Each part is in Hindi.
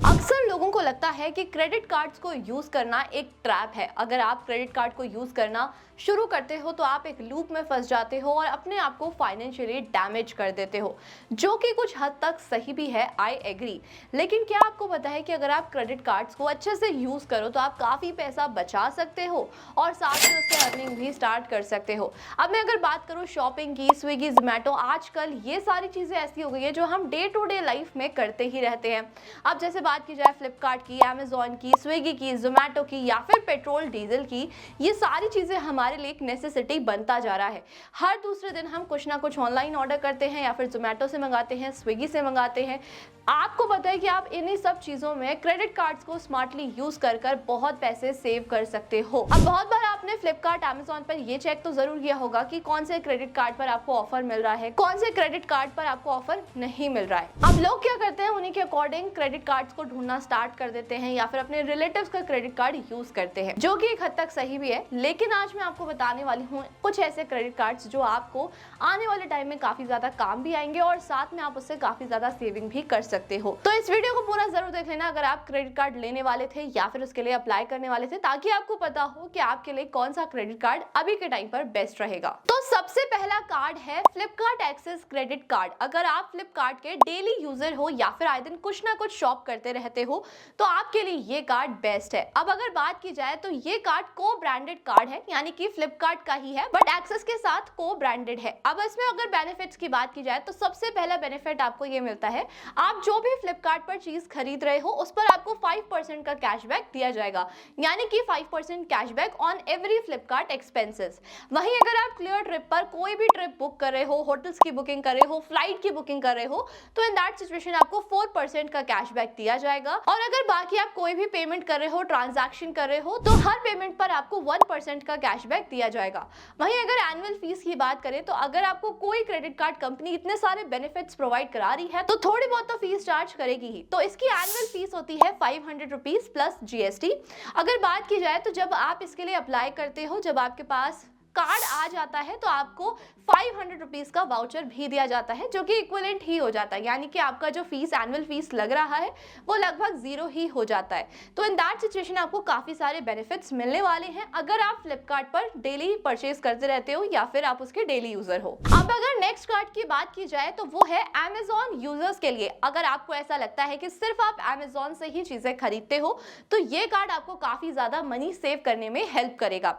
अक्सर लोगों को लगता है कि क्रेडिट कार्ड्स को यूज करना एक ट्रैप है। अगर आप क्रेडिट कार्ड को यूज करना शुरू करते हो तो आप एक लूप में फंस जाते हो और अपने आप को फाइनेंशियली डैमेज कर देते हो, जो कि कुछ हद तक सही भी है। I agree. लेकिन क्या आपको पता है कि अगर आप क्रेडिट कार्ड्स को अच्छे से यूज करो तो आप काफी पैसा बचा सकते हो और साथ में उससे अर्निंग भी स्टार्ट कर सकते हो। अब मैं अगर बात करूँ शॉपिंग की, स्विगी, जोमेटो, आजकल ये सारी चीजें ऐसी हो गई है जो हम डे टू डे लाइफ में करते ही रहते हैं। अब जैसे बात की जाए फ्लिपकार्ट की, अमेजॉन की, स्विगी की, जोमेटो की या फिर पेट्रोल डीजल की, ये सारी चीजें हमारे लिए एक नेसेसिटी बनता जा रहा है। हर दूसरे दिन हम कुछ ना कुछ ऑनलाइन ऑर्डर करते हैं या फिर जोमेटो से मंगाते हैं, स्विगी से मंगाते हैं। आपको पता है कि आप इन्हीं सब चीजों में क्रेडिट कार्ड्स को स्मार्टली यूज कर कर बहुत पैसे सेव कर सकते हो। अब बहुत बार आपने फ्लिपकार्ट, अमेजॉन पर ये चेक तो जरूर किया होगा कि कौन से क्रेडिट कार्ड पर आपको ऑफर मिल रहा है, कौन से क्रेडिट कार्ड पर आपको ऑफर नहीं मिल रहा है। अब लोग क्या करते हैं, उन्हीं के अकॉर्डिंग क्रेडिट कार्ड्स को ढूंढना स्टार्ट कर देते हैं या फिर अपने रिलेटिव्स का क्रेडिट कार्ड यूज करते हैं, जो कि एक हद तक सही भी है। लेकिन आज मैं आपको बताने वाली हूँ कुछ ऐसे क्रेडिट कार्ड्स जो आपको आने वाले टाइम में काफी ज्यादा काम भी आएंगे और साथ में आप उससे काफी ज्यादा सेविंग भी कर सकते हो। तो इस वीडियो को पूरा जरूर देख लेना अगर आप क्रेडिट कार्ड लेने वाले थे या फिर उसके लिए अप्लाई करने वाले थे, ताकि आपको पता हो कि आपके लिए कौन सा क्रेडिट कार्ड अभी के टाइम पर बेस्ट रहेगा। तो सबसे पहला कार्ड है फ्लिपकार्ट एक्सेस क्रेडिट कार्ड। अगर आप फ्लिपकार्ट के डेली यूजर हो या फिर आए दिन कुछ ना कुछ शॉप करते रहते हो तो आपके लिए ये कार्ड बेस्ट है। अब अगर बात की जाए तो ये कार्ड को ब्रांडेड कार्ड है, यानी कि फ्लिपकार्ट का ही है बट एक्सेस के साथ को ब्रांडेड है। अब इसमें अगर बेनिफिट्स की बात की जाए तो सबसे पहला बेनिफिट आपको ये मिलता है, आप जो भी फ्लिपकार्ट पर चीज खरीद रहे हो उस पर आपको 5% का कैशबैक दिया जाएगा, यानी कि 5% cashback on every Flipkart expenses. वहीं अगर आप क्लियर ट्रिप पर कोई भी ट्रिप बुक कर रहे हो, होटल्स की बुकिंग कर रहे हो, फ्लाइट की बुकिंग कर रहे हो, तो इन दैट सिचुएशन आपको 4% का कैशबैक दिया जाएगा। और अगर बाकी आप कोई भी पेमेंट कर रहे हो, ट्रांजैक्शन कर रहे हो, तो हर पेमेंट पर आपको 1% का कैशबैक दिया जाएगा। वहीं अगर एनुअल फीस की बात करें तो अगर आपको कोई क्रेडिट कार्ड कंपनी इतने सारे बेनिफिट्स प्रोवाइड करा रही है तो थोड़ी बहुत तो फीस चार्ज करेगी ही। तो इसकी एनुअल फीस होती है 500 रुपीज प्लस जीएसटी। अगर बात की जाए तो जब आप इसके लिए अप्लाई करते हो, जब आपके पास कार्ड आ जाता है तो आपको 500 रुपीज का वाउचर भी दिया जाता है, जो कि इक्विवेलेंट ही हो जाता है, यानी कि आपका जो फीस एनुअल फीस लग रहा है वो लगभग 0 ही हो जाता है। तो इन दैट सिचुएशन आपको काफी सारे बेनिफिट्स मिलने वाले हैं अगर आप फ्लिपकार्ट पर डेली परचेज करते रहते हो या फिर आप उसके डेली यूजर हो। अब अगर नेक्स्ट कार्ड की बात की जाए तो वो है अमेजॉन यूजर्स के लिए। अगर आपको ऐसा लगता है कि सिर्फ आप अमेजॉन से ही चीजें खरीदते हो तो ये कार्ड आपको काफी ज्यादा मनी सेव करने में हेल्प करेगा।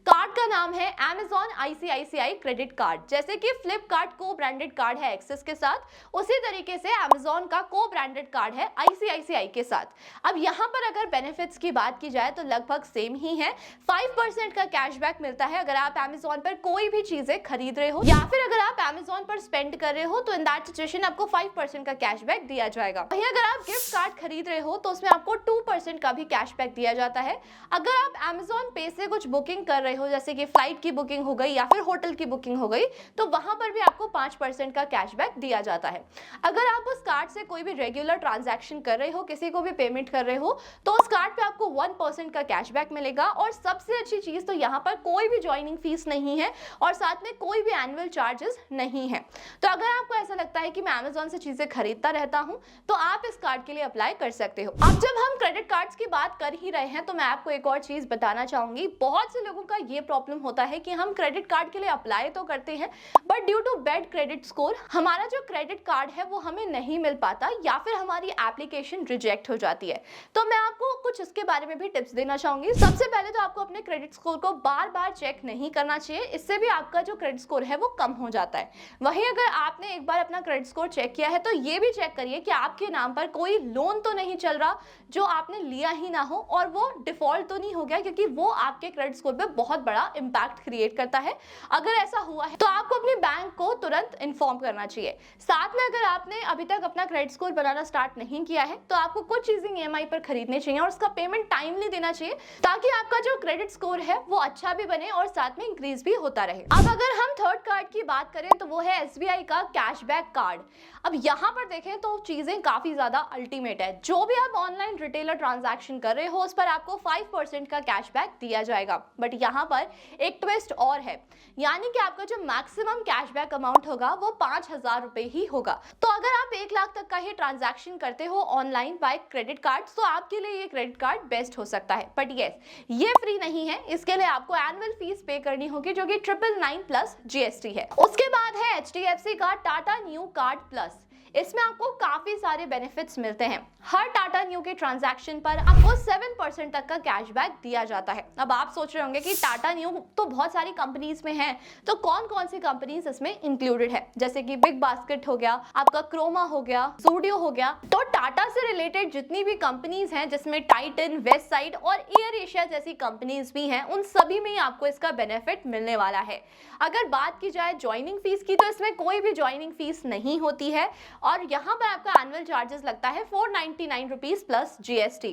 कार्ड का नाम है अमेजॉन आईसीआईसीआई क्रेडिट कार्ड। जैसे कि फ्लिपकार्ट को ब्रांडेड कार्ड है एक्सेस के साथ, उसी तरीके से अमेजॉन का को ब्रांडेड कार्ड है आईसीआईसीआई के साथ। अब यहाँ पर अगर बेनिफिट्स की बात की जाए तो लगभग सेम ही है। 5% का कैशबैक मिलता है अगर आप अमेजॉन पर कोई भी चीजें खरीद रहे हो या फिर अगर आप अमेजॉन पर स्पेंड कर रहे हो तो इन दैट सिचुएशन आपको 5% का कैशबैक दिया जाएगा। वहीं अगर आप गिफ्ट कार्ड खरीद रहे हो तो उसमें आपको 2% का भी कैशबैक दिया जाता है। अगर आप अमेजॉन पे से कुछ बुकिंग कर रहे हो, जैसे कि फ्लाइट की बुकिंग हो गई या फिर होटल की बुकिंग हो गई, तो वहां पर भी आपको 5% का कैशबैक दिया जाता है। अगर आप उस कार्ड से कोई भी रेगुलर ट्रांजैक्शन कर रहे हो, किसी को भी पेमेंट कर रहे हो, तो उस कार्ड पे आपको 1% का कैशबैक मिलेगा। और सबसे अच्छी चीज तो यहाँ पर कोई भी ज्वाइनिंग फीस नहीं है और साथ में कोई भी एनुअल चार्जेस नहीं है। तो अगर आपको ऐसा लगता है कि मैं अमेजॉन से चीजें खरीदता रहता हूँ तो आप इस कार्ड के लिए अप्लाई कर सकते हो। अब जब हम क्रेडिट कार्ड्स की बात कर ही रहे हैं तो मैं आपको एक और चीज बताना चाहूंगी। बहुत से लोगों का ये प्रॉब्लम होता है कि हम क्रेडिट कार्ड के लिए अप्लाई तो करते हैं but due to bad credit score हमारा जो क्रेडिट कार्ड है वो हमें नहीं मिल पाता या फिर हमारी एप्लीकेशन रिजेक्ट हो जाती है। तो मैं आपको कुछ इसके बारे में भी टिप्स देना चाहूंगी। सबसे पहले तो आपको अपने क्रेडिट स्कोर को बार बार चेक नहीं करना चाहिए, इससे भी आपका जो क्रेडिट स्कोर है वो कम हो जाता है। वहीं अगर आपने एक बार अपना क्रेडिट स्कोर चेक किया है तो ये भी चेक करिए कि आपके नाम पर कोई लोन तो नहीं चल रहा जो आपने लिया ही ना हो और वो डिफॉल्ट तो नहीं हो गया, क्योंकि वो आपके क्रेडिट स्कोर पे बहुत बड़ा इंपैक्ट क्रिएट करता है। अगर ऐसा हुआ है तो आपको अपने बैंक को तुरंत इन्फॉर्म करना चाहिए। साथ में अगर आपने अभी तक अपना क्रेडिट स्कोर बनाना स्टार्ट नहीं किया है तो आपको कुछ चीजें ईएमआई पर खरीदनी चाहिए और उसका पेमेंट टाइमली देना चाहिए, ताकि आपका जो क्रेडिट स्कोर है वो अच्छा भी बने और साथ में इंक्रीज भी होता रहे। अब अगर हम थर्ड कार्ड की बात करें तो वो है एसबीआई का कैशबैक कार्ड। अब यहाँ पर देखें तो चीजें काफी ज्यादा अल्टीमेट है। जो भी आप ऑनलाइन रिटेलर ट्रांजैक्शन कर रहे हो उस पर आपको 5% का कैशबैक दिया जाएगा। बट यहाँ पर एक ट्विस्ट ट्विस्ट और है, यानी कि आपका जो मैक्सिमम कैशबैक अमाउंट होगा वो 5,000 रुपए ही होगा। तो अगर आप 1 लाख तक का ही ट्रांजैक्शन करते हो ऑनलाइन बाय क्रेडिट कार्ड, तो आपके लिए ये क्रेडिट कार्ड बेस्ट हो सकता है। बट यस, ये फ्री नहीं है, इसके लिए आपको एनुअल फीस पे करनी होगी जो कि 999 प्लस GST है। उसके बाद है HDFC का टाटा न्यू कार्ड प्लस। इसमें आपको काफी सारे बेनिफिट्स मिलते हैं। हर टाटा न्यू के ट्रांजैक्शन पर आपको 7% तक का कैशबैक दिया जाता है। अब आप सोच रहे होंगे कि टाटा न्यू तो बहुत सारी कंपनीज में है, तो कौन कौन सी कंपनीज इसमें इंक्लूडेड है, जैसे कि बिग बास्केट हो गया, आपका क्रोमा हो गया, ज़ूडियो हो गया। तो टाटा से रिलेटेड जितनी भी कंपनीज हैं, जिसमें टाइटन, वेस्ट साइड और एयर एशिया जैसी कंपनीज भी हैं, उन सभी में आपको इसका बेनिफिट मिलने वाला है। अगर बात की जाए ज्वाइनिंग फीस की, तो इसमें कोई भी ज्वाइनिंग फीस नहीं होती है और यहाँ पर आपका एनुअल चार्जेस लगता है 499 रुपीज प्लस GST।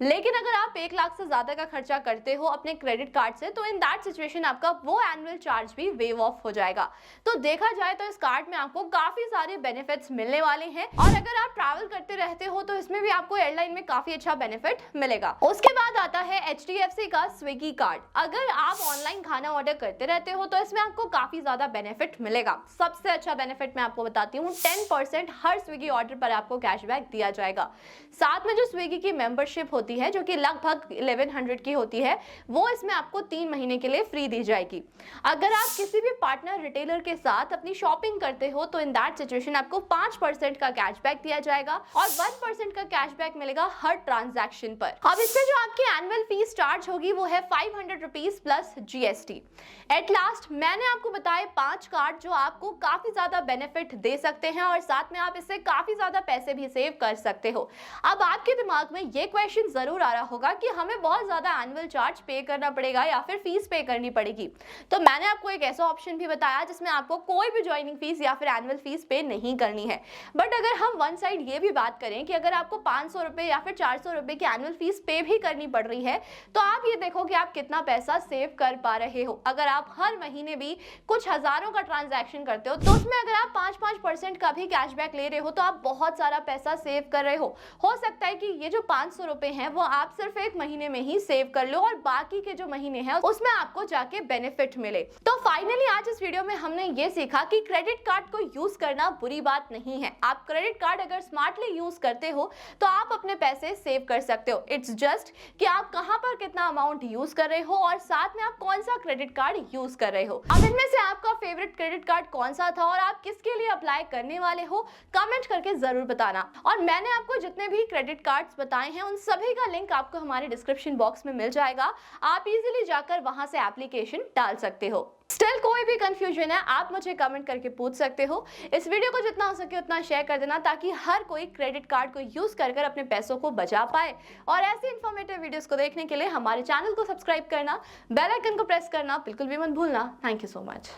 लेकिन अगर आप 1 लाख से ज्यादा का खर्चा करते हो अपने क्रेडिट कार्ड से, तो इन दैट सिचुएशन आपका वो एनुअल चार्ज भी वेव ऑफ हो जाएगा। तो देखा जाए तो इस कार्ड में आपको काफी सारे बेनिफिट्स मिलने वाले हैं और अगर आप ट्रैवल करते रहते हो तो इसमें भी आपको एयरलाइन में काफी अच्छा बेनिफिट मिलेगा। उसके बाद आता है HDFC का स्विगी कार्ड। अगर आप ऑनलाइन खाना ऑर्डर करते रहते हो तो इसमें आपको काफी ज्यादा बेनिफिट मिलेगा। सबसे अच्छा बेनिफिट मैं आपको बताती हूँ, 10% हर स्विगी ऑर्डर पर आपको कैशबैक दिया जाएगा। साथ में जो स्विगी की मेंबरशिप होती है, जो कि लगभग 1100 की होती है, वो इसमें आपको 3 महीने के लिए फ्री दी जाएगी। अगर आप किसी भी पार्टनर रिटेलर के साथ अपनी शॉपिंग करते हो तो इन दैट सिचुएशन आपको 5% का कैशबैक दिया जाएगा और 1% का कैशबैक मिलेगा हर ट्रांजैक्शन पर। अब इससे जो आपकी एनुअल फीस चार्ज होगी वो है 500 rupees plus GST। At last मैंने आपको बताए 5 कार्ड जो आपको काफी ज्यादा बेनिफिट दे सकते हैं और साथ में आप इससे काफी ज्यादा पैसे भी सेव कर सकते हो। अब आपके दिमाग में ये क्वेश्चन जरूर आ रहा होगा कि हमें बहुत ज्यादा एनुअल चार्ज पे करना पड़ेगा या फिर फीस पे करनी पड़ेगी। तो मैंने आपको एक ऐसा ऑप्शन भी बताया जिसमें आपको कोई भी ज्वाइनिंग फीस या फिर एनुअल फीस पे नहीं करनी है। बट अगर हम वन साइड ये भी बात करें कि अगर आपको 500 रुपए या फिर 400 रुपए की एनुअल फीस पे भी करनी पड़ रही है, तो आप ये देखो कि आप कितना पैसा सेव कर पा रहे हो। अगर आप हर महीने भी कुछ हजारों का ट्रांजैक्शन करते हो तो उसमें अगर आप 5% का भी कैशबैक ले रहे हो तो आप बहुत सारा पैसा सेव कर रहे हो सकता है कि ये जो 500 रुपए हैं वो आप सिर्फ 1 महीने में ही सेव कर लो और बाकी के जो महीने हैं उसमें आपको जाके बेनिफिट मिले। तो फाइनली आज इस वीडियो में हमने ये सीखा कि क्रेडिट कार्ड को यूज करना बुरी बात नहीं है। आप क्रेडिट कार्ड अगर स्मार्टली यूज करते हो तो आप अपने पैसे सेव कर सकते हो। इट्स जस्ट कि आप कहां पर कितना अमाउंट यूज कर रहे हो और साथ में आप कौन सा क्रेडिट कार्ड यूज कर रहे हो। अब इनमें से आपका फेवरेट क्रेडिट कार्ड कौन सा था और आप किसके लिए अप्लाई करने वाले हो, कमेंट करके जरूर बताना। और मैंने आपको जितने भी क्रेडिट कार्ड्स बताए हैं उन सभी का लिंक आपको हमारे डिस्क्रिप्शन बॉक्स में मिल जाएगा। आप इजीली जाकर वहां से एप्लीकेशन डाल सकते हो। स्टिल कोई भी कंफ्यूजन है आप मुझे कमेंट करके पूछ सकते हो। इस वीडियो को जितना हो सके उतना शेयर कर देना ताकि हर कोई क्रेडिट कार्ड को यूज कर अपने पैसों को बचा पाए। और ऐसी इंफॉर्मेटिव वीडियोस को देखने के लिए हमारे चैनल को सब्सक्राइब करना, बेल आइकन को प्रेस करना बिल्कुल भी मत भूलना। Thank you so much.